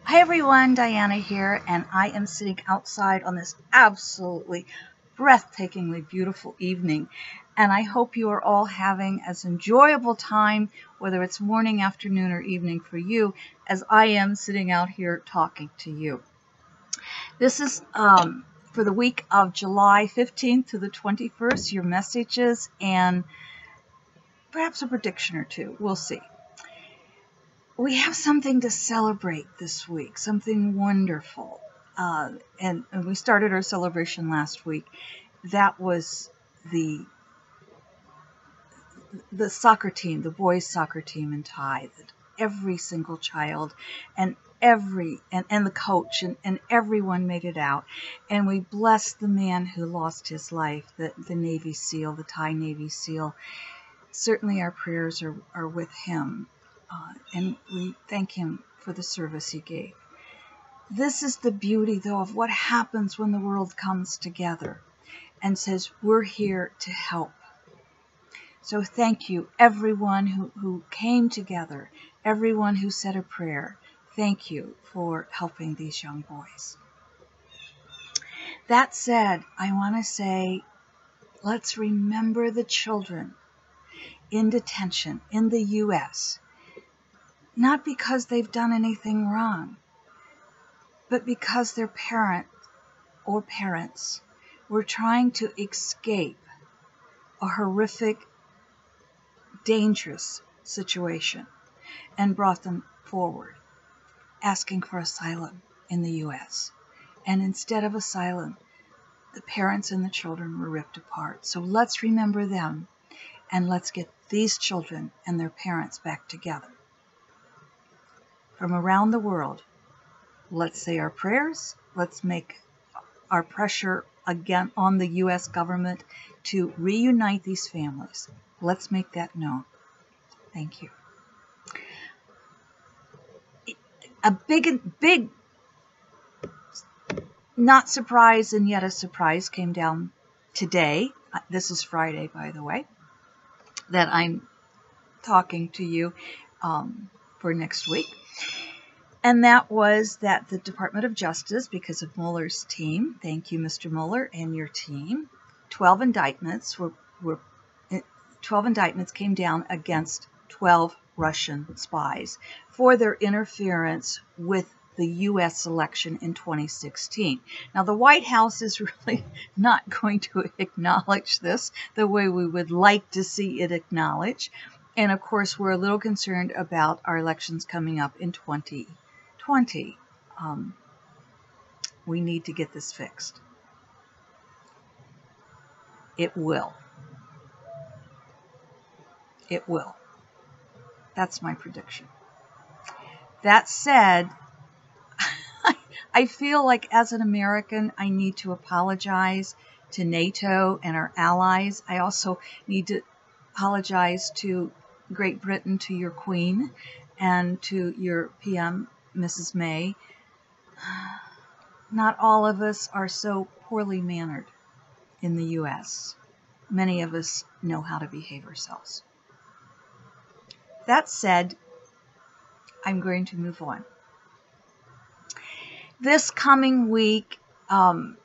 Hi everyone, Diana here, and I am sitting outside on this absolutely breathtakingly beautiful evening, and I hope you are all having as enjoyable time, whether it's morning, afternoon, or evening for you, as I am sitting out here talking to you. This is for the week of July 15th to the 21st, your messages, and perhaps a prediction or two. We'll see. We have something to celebrate this week, something wonderful. And we started our celebration last week. That was the soccer team, the boys' soccer team in Thai. That every single child and the coach and everyone made it out. And we blessed the man who lost his life, the Navy SEAL, the Thai Navy SEAL. Certainly our prayers are with him. And we thank him for the service he gave. This is the beauty, though, of what happens when the world comes together and says, we're here to help. So thank you, everyone who came together, everyone who said a prayer. Thank you for helping these young boys. That said, I want to say, let's remember the children in detention in the U.S., not because they've done anything wrong, but because their parents were trying to escape a horrific, dangerous situation and brought them forward, asking for asylum in the U.S. And instead of asylum, the parents and the children were ripped apart. So let's remember them, and let's get these children and their parents back together. From around the world, let's say our prayers. Let's make our pressure again on the U.S. government to reunite these families. Let's make that known. Thank you. A big, not surprise and yet a surprise came down today. This is Friday, by the way, that I'm talking to you for next week. And that was that the Department of Justice, because of Mueller's team, thank you, Mr. Mueller and your team, 12 indictments came down against 12 Russian spies for their interference with the U.S. election in 2016. Now, the White House is really not going to acknowledge this the way we would like to see it acknowledged. And, of course, we're a little concerned about our elections coming up in 2020. We need to get this fixed. It will. It will. That's my prediction. That said, I feel like as an American, I need to apologize to NATO and our allies. I also need to apologize to Great Britain, to your Queen, and to your PM, Mrs. May. Not all of us are so poorly mannered in the U.S. Many of us know how to behave ourselves. That said, I'm going to move on. This coming week, I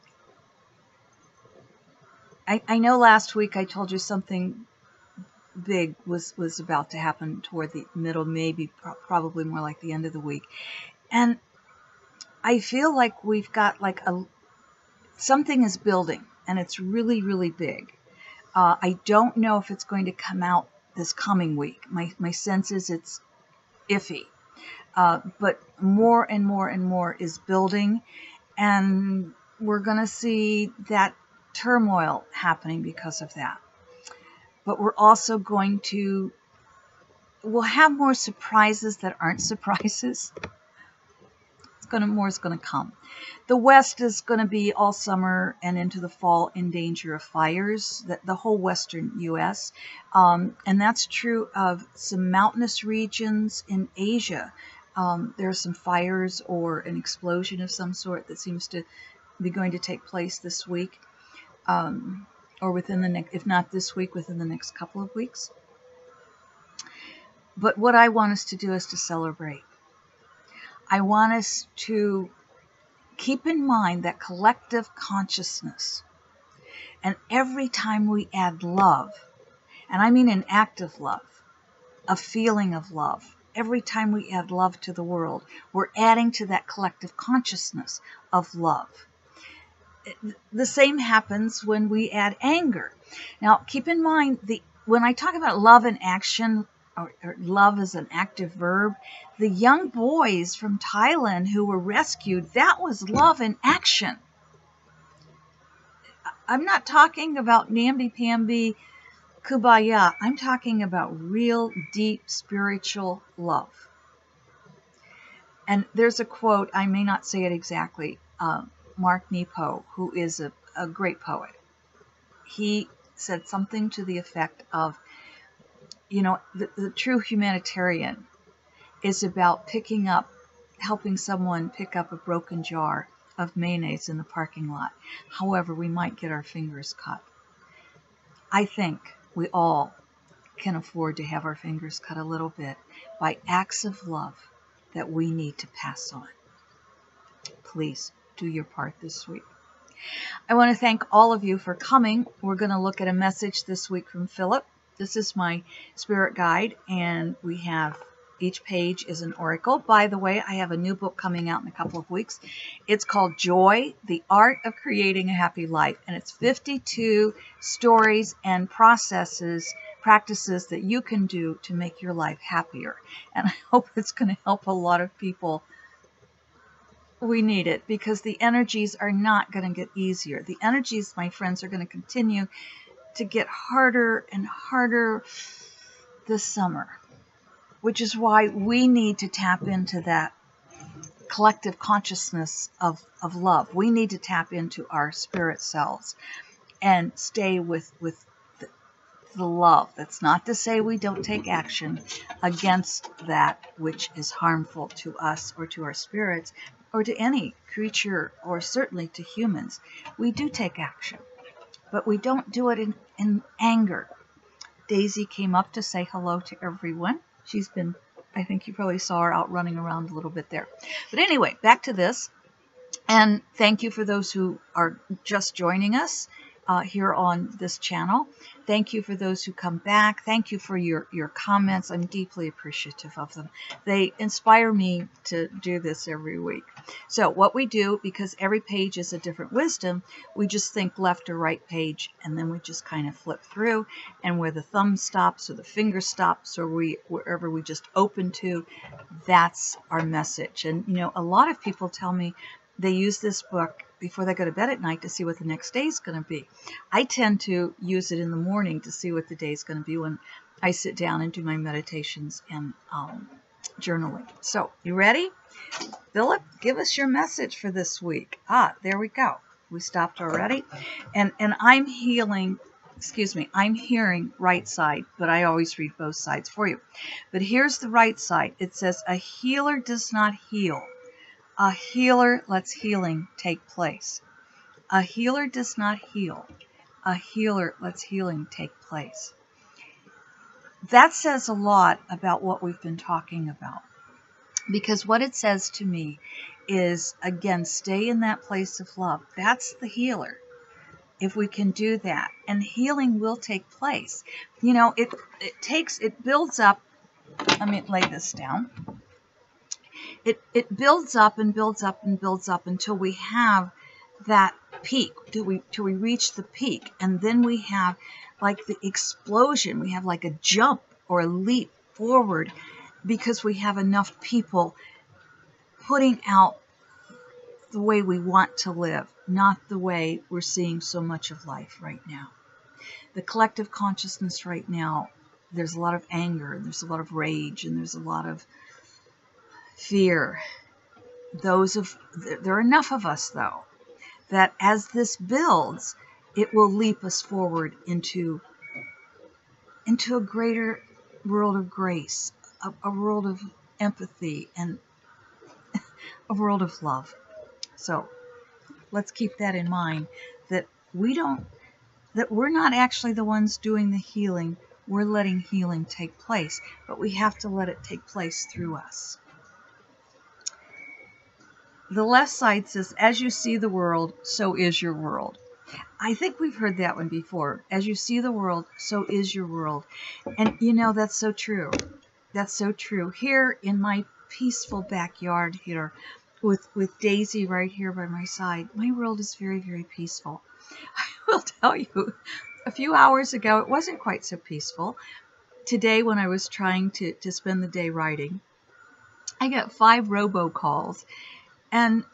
know last week I told you something big was about to happen toward the middle, maybe probably more like the end of the week. And I feel like we've got like something is building, and it's really, really big. I don't know if it's going to come out this coming week. My sense is it's iffy. But more and more and more is building, and we're going to see that turmoil happening because of that. But we're also we'll have more surprises that aren't surprises. More is going to come. The West is going to be all summer and into the fall in danger of fires, the whole western U.S. And that's true of some mountainous regions in Asia. There are some fires or an explosion of some sort that seems to be going to take place this week, or within the next, if not this week, within the next couple of weeks. But what I want us to do is to celebrate. I want us to keep in mind that collective consciousness. And every time we add love, and I mean an act of love, a feeling of love, every time we add love to the world, we're adding to that collective consciousness of love. The same happens when we add anger. Now, keep in mind, when I talk about love in action, or love as an active verb, the young boys from Thailand who were rescued, that was love in action. I'm not talking about namby-pamby kumbaya. I'm talking about real, deep, spiritual love. And there's a quote, I may not say it exactly, Mark Nepo, who is a great poet. He said something to the effect of, the true humanitarian is about helping someone pick up a broken jar of mayonnaise in the parking lot. However, we might get our fingers cut. I think we all can afford to have our fingers cut a little bit by acts of love that we need to pass on. Please do your part this week. I want to thank all of you for coming. We're going to look at a message this week from Philip. This is my spirit guide, and we have each page is an oracle. By the way, I have a new book coming out in a couple of weeks. It's called Joy, the Art of Creating a Happy Life, and it's 52 stories and practices that you can do to make your life happier. And I hope it's going to help a lot of people. We need it because the energies are not going to get easier. The energies, my friends, are going to continue to get harder and harder this summer, which is why we need to tap into that collective consciousness of love. We need to tap into our spirit selves and stay with the love. That's not to say we don't take action against that which is harmful to us or to our spirits or to any creature or certainly to humans. We do take action, but we don't do it in anger. Daisy came up to say hello to everyone. She's been, I think you probably saw her out running around a little bit there. But anyway, back to this. And thank you for those who are just joining us here on this channel. Thank you for those who come back. Thank you for your comments. I'm deeply appreciative of them. They inspire me to do this every week. So what we do, because every page is a different wisdom, we just think left or right page, and then we just kind of flip through, and where the thumb stops or the finger stops or wherever we just open to, that's our message. And a lot of people tell me they use this book before they go to bed at night to see what the next day is going to be. I tend to use it in the morning to see what the day is going to be when I sit down and do my meditations and journaling. So, you ready? Philip, give us your message for this week. There we go. We stopped already. And I'm hearing right side, but I always read both sides for you. But here's the right side. It says, a healer does not heal. A healer lets healing take place. A healer does not heal. A healer lets healing take place. That says a lot about what we've been talking about. Because what it says to me is, again, stay in that place of love. That's the healer. If we can do that, and healing will take place. It builds up. Let me lay this down. It builds up and builds up and builds up until we have that peak, till we reach the peak, and then we have like the explosion. We have like a jump or a leap forward because we have enough people putting out the way we want to live, not the way we're seeing so much of life right now. The collective consciousness right now, there's a lot of anger, there's a lot of rage, and there's a lot of fear. There are enough of us, though, that as this builds, it will leap us forward into a greater world of grace, a world of empathy, and a world of love. So let's keep that in mind, that we're not actually the ones doing the healing. We're letting healing take place, but we have to let it take place through us. the left side says, as you see the world, so is your world. I think we've heard that one before. As you see the world, so is your world. And you know, that's so true. That's so true. Here in my peaceful backyard here, with Daisy right here by my side, my world is very, very peaceful. I will tell you, a few hours ago, it wasn't quite so peaceful. Today, when I was trying to spend the day writing, I got 5 robocalls. And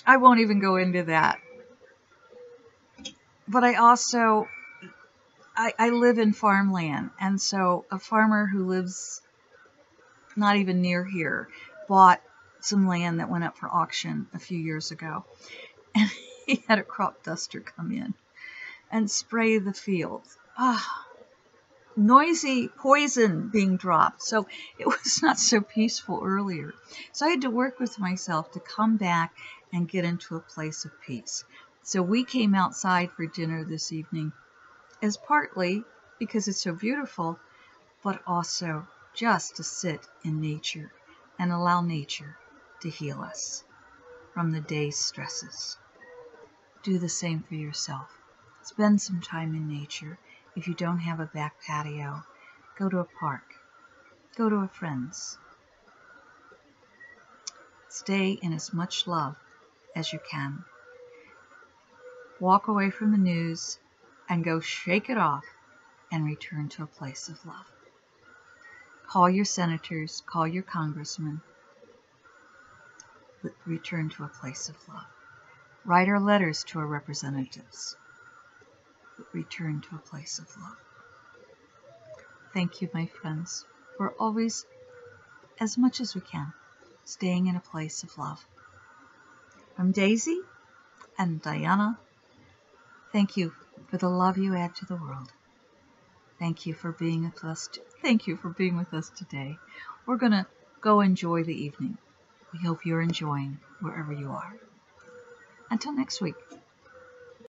I won't even go into that. But I also, I live in farmland. And so a farmer who lives not even near here bought some land that went up for auction a few years ago. And he had a crop duster come in and spray the fields. Noisy poison being dropped. So it was not so peaceful earlier. So I had to work with myself to come back and get into a place of peace. So we came outside for dinner this evening, as partly because it's so beautiful, but also just to sit in nature and allow nature to heal us from the day's stresses. Do the same for yourself. Spend some time in nature. If you don't have a back patio, go to a park. Go to a friend's. Stay in as much love as you can. Walk away from the news and go shake it off and return to a place of love. Call your senators, call your congressmen. Return to a place of love. Write our letters to our representatives. Return to a place of love. Thank you, my friends, for always, as much as we can, staying in a place of love. From Daisy and Diana, thank you for the love you add to the world. Thank you for being with us. Thank you for being with us today. We're going to go enjoy the evening. We hope you're enjoying wherever you are. Until next week.